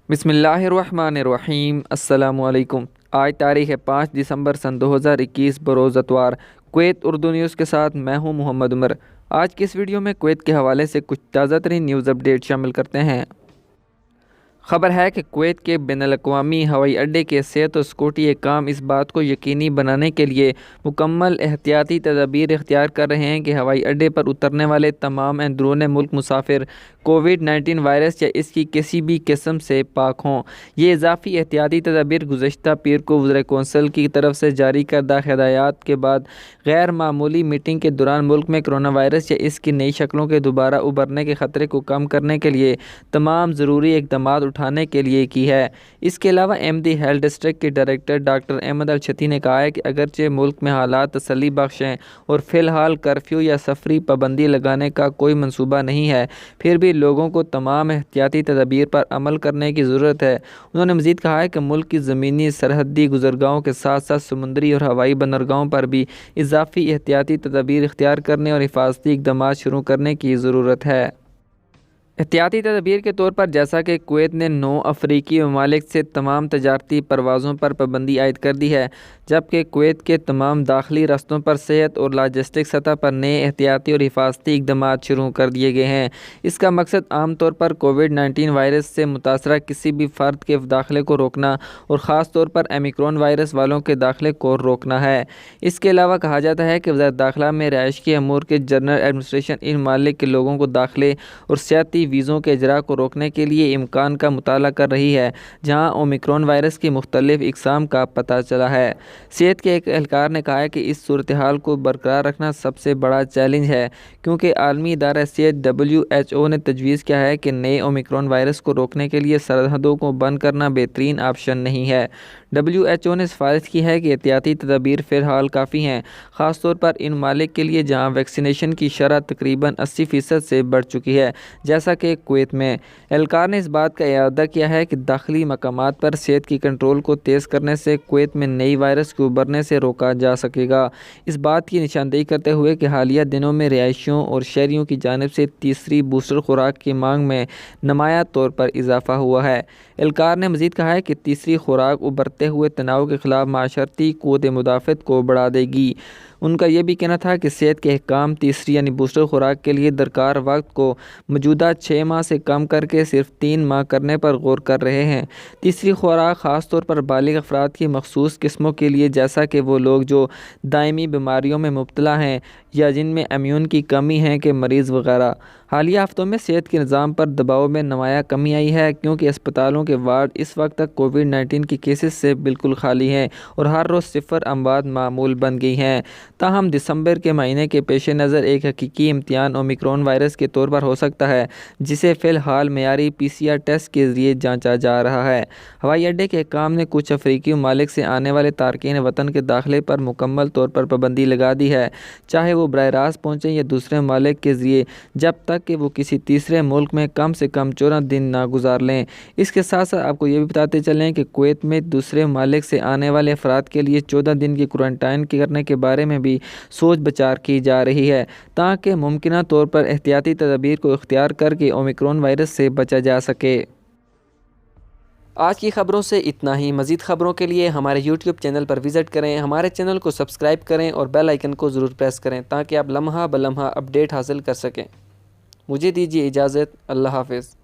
बिस्मिल्लाहिर्रहमानिर्रहीम। अस्सलाम वालेकुम। आज तारीख़ है 5 दिसंबर सन 2021 बरोज़ अतवार। कुवैत उर्दू न्यूज़ के साथ मैं हूं मोहम्मद उमर। आज की इस वीडियो में कुवैत के हवाले से कुछ ताज़ा तरीन न्यूज़ अपडेट शामिल करते हैं। खबर है कि कुवैत के बैनुल-अक़वामी हवाई अड्डे के सेहत और सिक्योरिटी काम इस बात को यकीनी बनाने के लिए मुकम्मल एहतियाती तदाबीर इख्तियार कर रहे हैं कि हवाई अड्डे पर उतरने वाले तमाम अंदरून मुल्क मुसाफिर कोविड-19 वायरस या इसकी किसी भी किस्म से पाक हों। ये इजाफी एहतियाती तदाबीर गुज़श्ता पीर को वज़ीर कौंसिल की तरफ से जारी करदा हिदायत के बाद गैर मामूली मीटिंग के दौरान मुल्क में कोरोना वायरस या इसकी नई शक्लों के दोबारा उभरने के ख़तरे को कम करने के लिए तमाम ज़रूरी इक़दाम उठाने के लिए की है। इसके अलावा एमडी हेल्थ डिस्ट्रिक्ट के डायरेक्टर डॉक्टर अहमद अल छती ने कहा है कि अगरचे मुल्क में हालात तसल्ली बख्श हैं और फ़िलहाल कर्फ्यू या सफरी पाबंदी लगाने का कोई मंसूबा नहीं है, फिर भी लोगों को तमाम एहतियाती तदाबीर पर अमल करने की ज़रूरत है। उन्होंने मज़ीद कहा है कि मुल्क की ज़मीनी सरहदी गुज़रगाहों के साथ साथ समुद्री और हवाई बंदरगाहों पर भी इजाफी एहतियाती तदाबीर इख्तियार करने और हिफाजती इक़दाम शुरू करने की ज़रूरत है। एहतियाती तदबीर के तौर पर जैसा कि कुवैत ने 9 अफ्रीकी ममालिक से तमाम तजारती परवाज़ों पर पाबंदी आयद कर दी है, जबकि कुवैत के तमाम दाखिली रस्तों पर सेहत और लॉजिस्टिक सतह पर नए एहतियाती और हिफाजती इक़दाम शुरू कर दिए गए हैं। इसका मकसद आम तौर पर कोविड-19 वायरस से मुतासरा किसी भी फ़र्द के दाखिले को रोकना और ख़ास तौर पर ओमिक्रॉन वायरस वालों के दाखिले को रोकना है। इसके अलावा कहा जाता है कि वज़ारत दाखिला में रिहाइश की अमूर के जनरल एडमिनिस्ट्रेशन इन ममालिक के लोगों को दाखिले और सियाती वीज़ों के इजरा को रोकने के लिए इम्कान का मुताला कर रही है, जहां ओमिक्रॉन वायरस की मुख्तलिफ इक़साम का पता चला है। सेहत के एक एहलकार ने कहा है कि इस सूरत हाल को बरकरार रखना सबसे बड़ा चैलेंज है, क्योंकि आलमी इदारा सेहत WHO ने तजवीज़ किया है कि नए ओमिक्रॉन वायरस को रोकने के लिए सरहदों को बंद करना बेहतरीन ऑप्शन नहीं है। WHO ने सिफारिश की है कि एहतियाती तदाबीर फ़िलहाल काफ़ी हैं, ख़ास तौर पर इन मालिक के लिए जहाँ वैक्सीनेशन की शरह तकरीबन 80% से बढ़ चुकी है, जैसा कि कुवैत में। एहलकार ने इस बात का इयादा किया है कि दाखिली मकामात पर सेहत की कंट्रोल को तेज़ करने से कुवैत में नई वायरस के उभरने से रोका जा सकेगा। इस बात की निशानदेही करते हुए कि हालिया दिनों में रिहायशियों और शहरियों की जानिब से तीसरी बूस्टर खुराक की मांग में नुमायां तौर पर इजाफा हुआ है। एहलकार ने मज़ीद कहा है कि तीसरी खुराक उभरते हुए तनाव के ख़िलाफ़ माशरती क़ुव्वत मुदाफ़त को बढ़ा देगी। उनका यह भी कहना था कि सेहत के अहकाम तीसरी यानी बूस्टर खुराक के लिए दरकार वक्त को मौजूदा 6 माह से कम करके सिर्फ 3 माह करने पर गौर कर रहे हैं। तीसरी खुराक ख़ास तौर पर बालिग अफराद की मखसूस किस्मों के लिए, जैसा कि वो लोग जो दायमी बीमारियों में मुब्तला हैं या जिनमें इम्यून की कमी है के मरीज़ वगैरह। हालिया हफ्तों में सेहत के निज़ाम पर दबाव में नुमायां कमी आई है, क्योंकि अस्पतालों के वार्ड इस वक्त तक कोविड-19 की केसेस से बिल्कुल खाली हैं और हर रोज़ 0 अमवात मामूल बन गई हैं। ताहम दिसंबर के महीने के पेश नज़र एक हकीकी इम्तिहान ओमिक्रॉन वायरस के तौर पर हो सकता है, जिसे फ़िलहाल मेयारी PCR टेस्ट के ज़रिए जांचा जा रहा है। हवाई अड्डे के हुक्काम ने कुछ अफ्रीकी ममालिक से आने वाले तारकीन वतन के दाखिले पर मुकम्मल तौर पर पाबंदी लगा दी है, चाहे वो बराह रास्त पहुँचें या दूसरे ममालिक के ज़रिए, जब तक कि वो किसी तीसरे मुल्क में कम से कम 14 दिन ना गुजार लें। इसके साथ साथ आपको ये भी बताते चलें कि कुवैत में दूसरे ममालिक से आने वाले अफराद के लिए 14 दिन की क्वारंटाइन करने के बारे में भी सोच विचार की जा रही है, ताकि मुमकिना तौर पर एहतियाती तदबीर को इख्तियार करके ओमिक्रॉन वायरस से बचा जा सके। आज की ख़बरों से इतना ही। मज़ीद ख़बरों के लिए हमारे YouTube चैनल पर विज़िट करें, हमारे चैनल को सब्सक्राइब करें और बेल आइकन को ज़रूर प्रेस करें, ताकि आप लम्हा ब लम्हा अपडेट हासिल कर सकें। मुझे दीजिए इजाज़त। अल्लाह हाफ़िज़।